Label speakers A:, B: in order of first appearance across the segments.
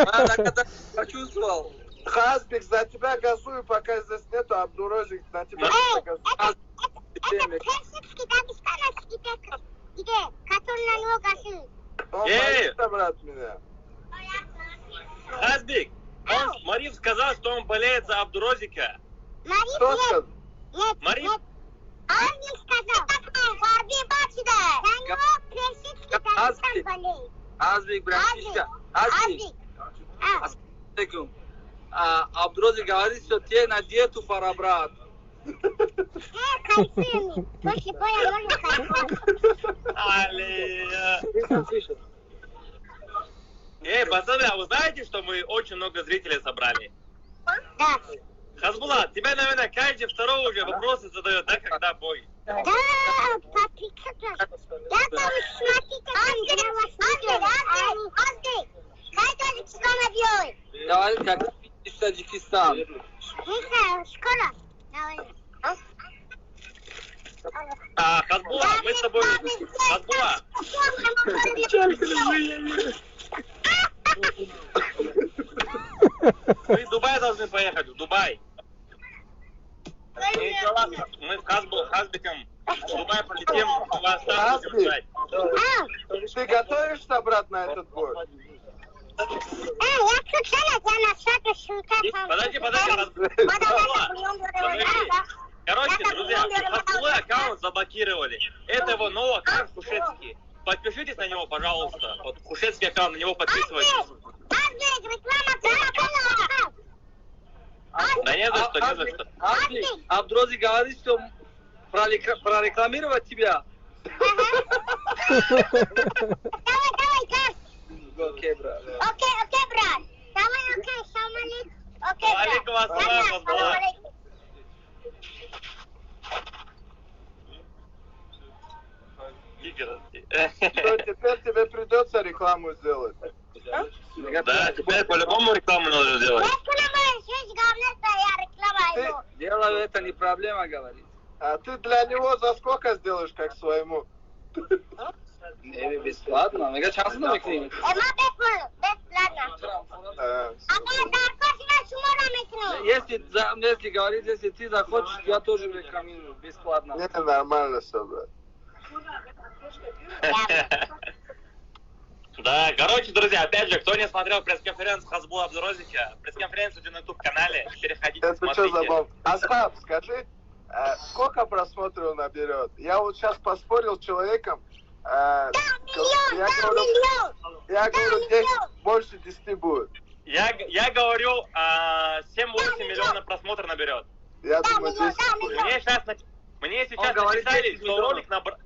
A: Надо, когда почувствовал.
B: Хазбик, за тебя газую, пока здесь нету, Абдурозик, на тебя газую.
C: Это персидский дагестанский пекарь, где, который на него газует.
B: Он боится, брат, меня.
D: Хазбик, Мариф сказал, что он болеет за Абдурозика.
C: Мариф
B: Кто
C: нет.
B: сказал?
C: Нет,
D: Мариф?
C: нет. Он не сказал. Харби Бачида. За него персидский Дагестан болеет.
A: Азбик, братишка. Азбик.
C: Азбик.
A: Абдурозик говорит, что тебе на диету пора, брат.
C: Кайфуем. После боя можно кайфовать.
D: Алия. Пацаны, а вы знаете, что мы очень много зрителей собрали?
C: Да.
D: Хазбулат, тебя, наверное, каждый второй уже вопросы задает, да, когда бой?
C: Да, подписывайтесь. Я там смотрите, я вас видел. Азбик, как Таджикистан объявит?
A: Говорит, как видишь Таджикистан.
C: Не знаю, скоро. Давай.
D: Хазбула, мы с тобой... Хазбула. Мы в Дубай должны поехать, в Дубай. Мы с Хазбиком в Дубай полетим, у вас там будем ждать.
B: Ты готовишься обратно на этот бой?
C: Я тут целят, я на всякий шуток.
D: Подожди, Хазбула. Короче, друзья, Хазбулы аккаунт заблокировали. Это его новый аккаунт Хушецкий. Подпишитесь на него, пожалуйста. Вот Хушецкий аккаунт, на него подписывайтесь. Да не за что, не за что.
A: Абдурозик говорит, что прорекламировать тебя.
C: Давай, газ.
A: Окей, брат.
C: Окей, брат. Давай, окей, салам алейкум. Окей, брат.
D: Алейкум ассалам, Хазбула.
B: Что, теперь тебе придется рекламу сделать?
D: Да, теперь по-любому рекламу надо сделать.
A: Делаю, это не проблема, говорит.
B: А ты для него за сколько сделаешь, как своему?
A: Не, бесплатно. Мне шанс на микрофон. Если говорит, если ты захочешь, я тоже рекламирую бесплатно.
B: Не, нормально все, брат.
D: Да, короче, друзья, опять же, кто не смотрел пресс-конференцию Хазбула Абдурозика, пресс-конференцию на YouTube-канале, переходите,
B: Это
D: смотрите.
B: что за бомб? Асхаб, скажи, сколько просмотров он наберет? Я вот сейчас поспорил с человеком, я говорю, 10, больше 10 будет.
D: Я говорю, 7-8 миллионов просмотров наберет.
B: Я думаю, 10 будет.
D: Мне сейчас написали, что ролик набрал...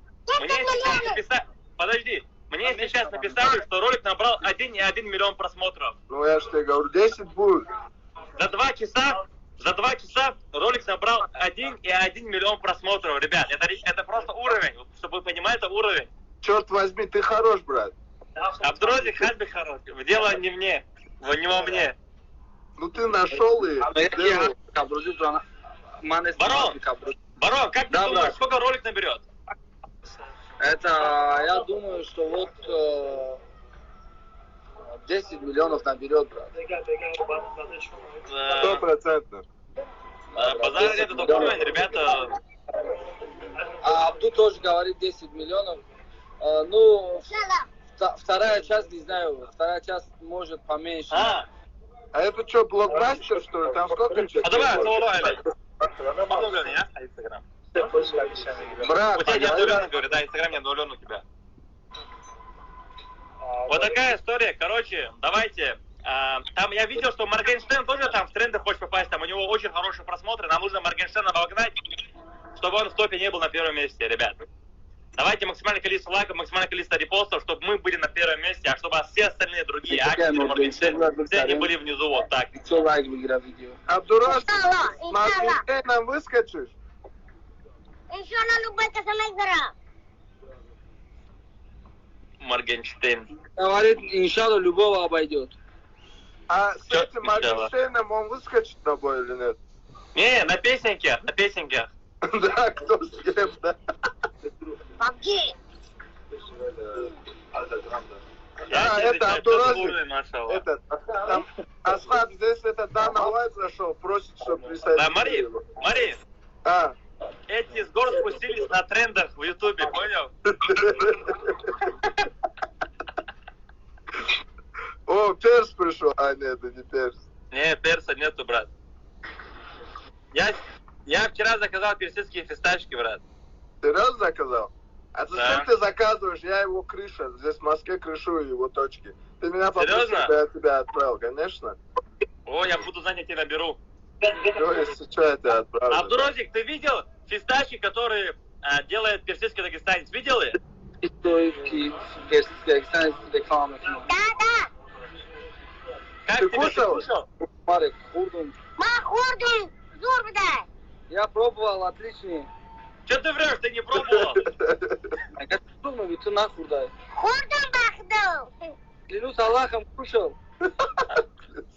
D: Подожди. Мне сейчас написали, что ролик набрал 1,1 миллион просмотров.
B: Ну я же тебе говорю, 10 будет.
D: За 2 часа ролик набрал 1,1 миллион просмотров. Ребят, это просто уровень. Чтобы вы понимали, это уровень.
B: Черт возьми, ты хорош, брат.
D: Абдурозик Хазбик хорош. Дело не мне. Не во мне.
B: Ну ты нашел и...
D: Барон, как ты думаешь, сколько ролик наберет?
A: Это, я думаю, что вот 10 миллионов наберет, брат.
B: 100%.
D: Базар это тот уровень, ребята.
A: А Абду тоже говорит 10 миллионов. Ну, вторая часть, не знаю, вторая часть может поменьше.
B: А это что, блокбастер, что ли? Там сколько человек?
D: А давай, Инстаграм.
B: Брат,
D: У тебя не обнулен, говорю, да, Инстаграм не обнулен у тебя. Вот такая история, короче, давайте. Там я видел, что Моргенштерн тоже там в тренды хочет попасть, там у него очень хорошие просмотры, нам нужно Моргенштерна обогнать, чтобы он в топе не был на первом месте, ребят. Давайте максимальное количество лайков, максимальное количество репостов, чтобы мы были на первом месте, а чтобы все остальные другие акции Моргенштерна, все они были внизу, вот так.
B: Абдураз, с Моргенштерном выскочишь?
D: Моргенштерн.
A: Говорит, иншалла, любого обойдет.
B: А с этим Моргенштерном он выскочит на бой или нет?
D: Не, на песенке, на песенке.
B: Да, кто с кем, да.
C: PUBG.
B: Это Абдуразик. этот Дана Уайт зашел, просит, чтобы присоединить
D: Да, Мари,
B: его.
D: Мари,
B: А.
D: эти с гор спустились на трендах в Ютубе, понял?
B: О, перс пришел. А, нет, это не перс.
D: Не, перса нету, брат. Я вчера заказал персидские фисташки, брат.
B: Серьезно заказал? А зачем
D: Да.
B: ты заказываешь? Я его крыша. Здесь в Москве крышую его точки. Ты меня попросил,
D: Серьезно?
B: чтобы я тебя отправил, конечно.
D: О, я буду знать, я тебя наберу.
B: Все, если что, я тебя отправлю.
D: Абдурозик, ты видел фисташки, которые делает персидский дагестанец? Видел их?
A: Историки, персидские рекламы.
C: Да.
D: Как
B: Ты
D: тебе,
B: кушал?
D: кушал?
A: Марик, хурдун.
C: Махурдун, зурбда.
A: Я пробовал, отличный.
D: Че ты врешь, ты не пробовал?
A: Я думаю, ведь ты нахуй дай.
C: Хурдун бахду.
A: Клянусь Аллахом, кушал.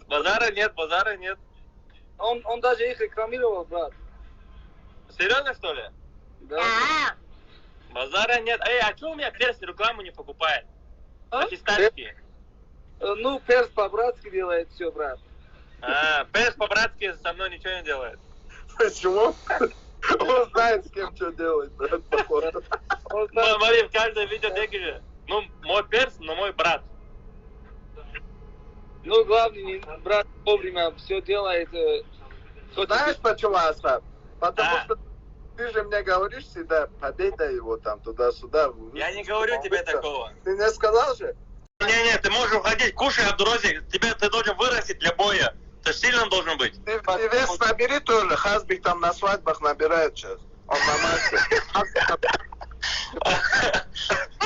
D: Базара нет.
A: Он даже их рекламировал, брат.
D: Серьезно, что ли?
A: Да.
C: Да.
D: Базара нет. Эй, а что у меня перс рекламу не покупает?
A: А?
D: Фисташки.
A: Ну, перс по-братски делает все, брат.
D: Перс по-братски со мной ничего не делает.
B: Почему? Он знает, с кем что делать, брат, походу.
A: Он знает,
D: Смотри, в каждом видео ну, мой перс, но мой брат.
A: ну, главный, брат вовремя все делает.
B: Знаешь почему, Асап? Потому
D: Да.
B: что ты же мне говоришь всегда, победа его там туда-сюда.
D: Я не говорю тебе такого.
B: Ты мне сказал же?
D: Не, ты можешь уходить, кушай, Абдурозик. Ты должен вырасти для боя. Ты сильным должен быть.
B: Ты вес набери тоже. Хазбик там на свадьбах набирает сейчас. Он на массе.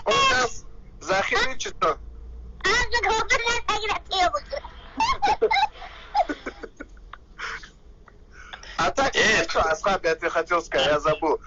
B: Он сейчас захеричит.
C: Азык хурдун тагират.
B: А так, что, Асхаб, я тебе хотел сказать, я забыл.